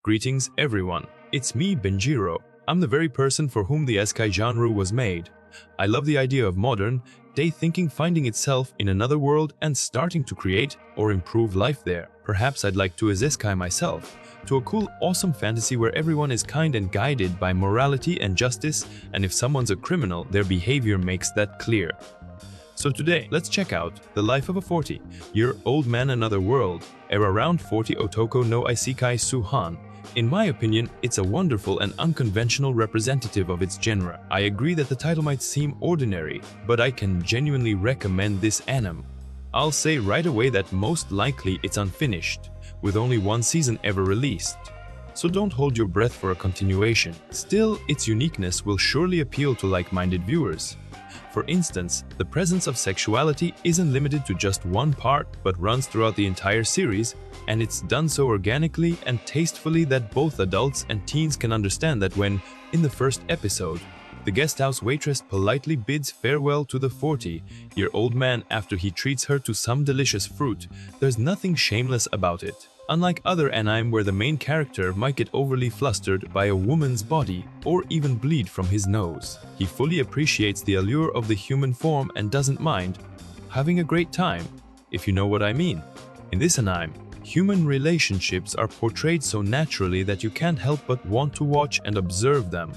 Greetings everyone, it's me Benjiro. I'm the very person for whom the Isekai genre was made. I love the idea of modern day thinking finding itself in another world and starting to create or improve life there. Perhaps I'd like to Isekai myself, to a cool awesome fantasy where everyone is kind and guided by morality and justice, and if someone's a criminal, their behavior makes that clear. So today, let's check out the life of a 40-year-old man in another world, era around 40 Otoko no Isekai Tsuuhan. In my opinion, it's a wonderful and unconventional representative of its genre. I agree that the title might seem ordinary, but I can genuinely recommend this anime. I'll say right away that most likely it's unfinished, with only one season ever released. So don't hold your breath for a continuation. Still, its uniqueness will surely appeal to like-minded viewers. For instance, the presence of sexuality isn't limited to just one part, but runs throughout the entire series, and it's done so organically and tastefully that both adults and teens can understand that when, in the first episode, the guesthouse waitress politely bids farewell to the 40-year-old man after he treats her to some delicious fruit, there's nothing shameless about it. Unlike other anime where the main character might get overly flustered by a woman's body or even bleed from his nose, he fully appreciates the allure of the human form and doesn't mind having a great time, if you know what I mean. In this anime, human relationships are portrayed so naturally that you can't help but want to watch and observe them.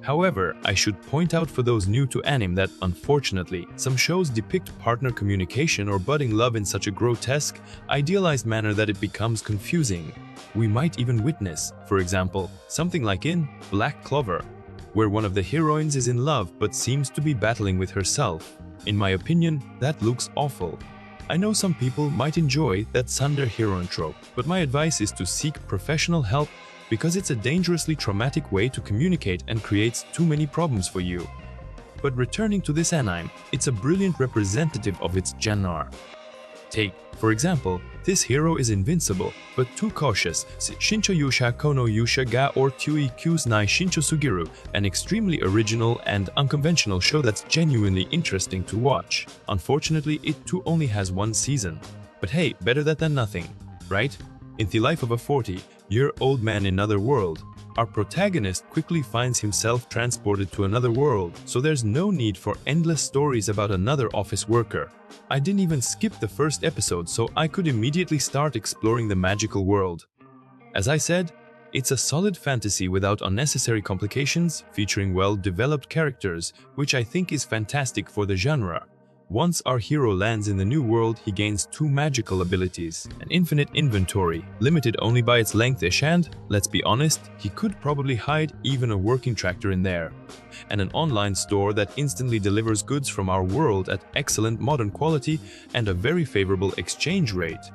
However, I should point out for those new to anime that, unfortunately, some shows depict partner communication or budding love in such a grotesque, idealized manner that it becomes confusing. We might even witness, for example, something like in Black Clover, where one of the heroines is in love but seems to be battling with herself. In my opinion, that looks awful. I know some people might enjoy that tsundere heroine trope, but my advice is to seek professional help because it's a dangerously traumatic way to communicate and creates too many problems for you. But returning to this anime, it's a brilliant representative of its genre. Take, for example, this hero is invincible, but too cautious. Shincho Yusha Kono Yusha ga or Tui Kyuznai Shincho Sugiru, an extremely original and unconventional show that's genuinely interesting to watch. Unfortunately, it too only has one season. But hey, better that than nothing, right? In the life of a 40-year-old man in another world, our protagonist quickly finds himself transported to another world, so there's no need for endless stories about another office worker. I didn't even skip the first episode, so I could immediately start exploring the magical world. As I said, it's a solid fantasy without unnecessary complications, featuring well-developed characters, which I think is fantastic for the genre. Once our hero lands in the new world, he gains two magical abilities, an infinite inventory, limited only by its length-ish, and, let's be honest, he could probably hide even a working tractor in there, and an online store that instantly delivers goods from our world at excellent modern quality and a very favorable exchange rate.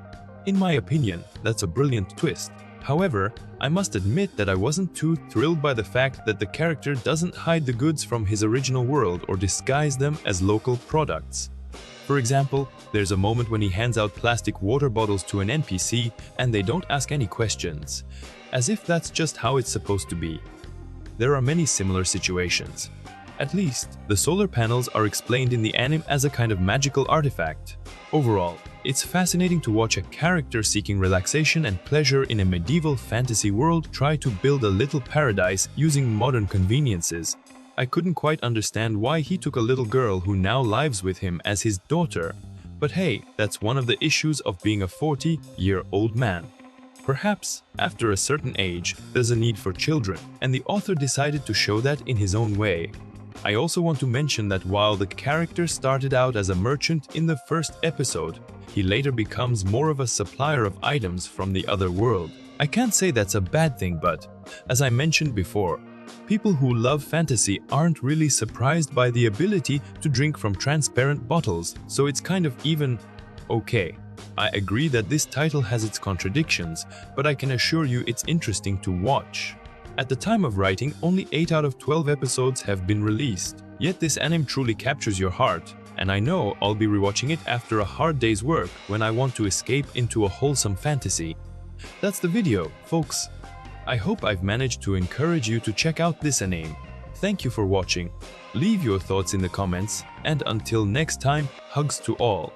In my opinion, that's a brilliant twist. However, I must admit that I wasn't too thrilled by the fact that the character doesn't hide the goods from his original world or disguise them as local products. For example, there's a moment when he hands out plastic water bottles to an NPC and they don't ask any questions, as if that's just how it's supposed to be. There are many similar situations. At least, the solar panels are explained in the anime as a kind of magical artifact. Overall, it's fascinating to watch a character seeking relaxation and pleasure in a medieval fantasy world try to build a little paradise using modern conveniences. I couldn't quite understand why he took a little girl who now lives with him as his daughter. But hey, that's one of the issues of being a 40-year-old man. Perhaps, after a certain age, there's a need for children, and the author decided to show that in his own way. I also want to mention that while the character started out as a merchant in the first episode, he later becomes more of a supplier of items from the other world. I can't say that's a bad thing, but, as I mentioned before, people who love fantasy aren't really surprised by the ability to drink from transparent bottles, so it's kind of even okay. I agree that this title has its contradictions, but I can assure you it's interesting to watch. At the time of writing, only 8 out of 12 episodes have been released. Yet this anime truly captures your heart, and I know I'll be rewatching it after a hard day's work when I want to escape into a wholesome fantasy. That's the video, folks. I hope I've managed to encourage you to check out this anime. Thank you for watching. Leave your thoughts in the comments, and until next time, hugs to all.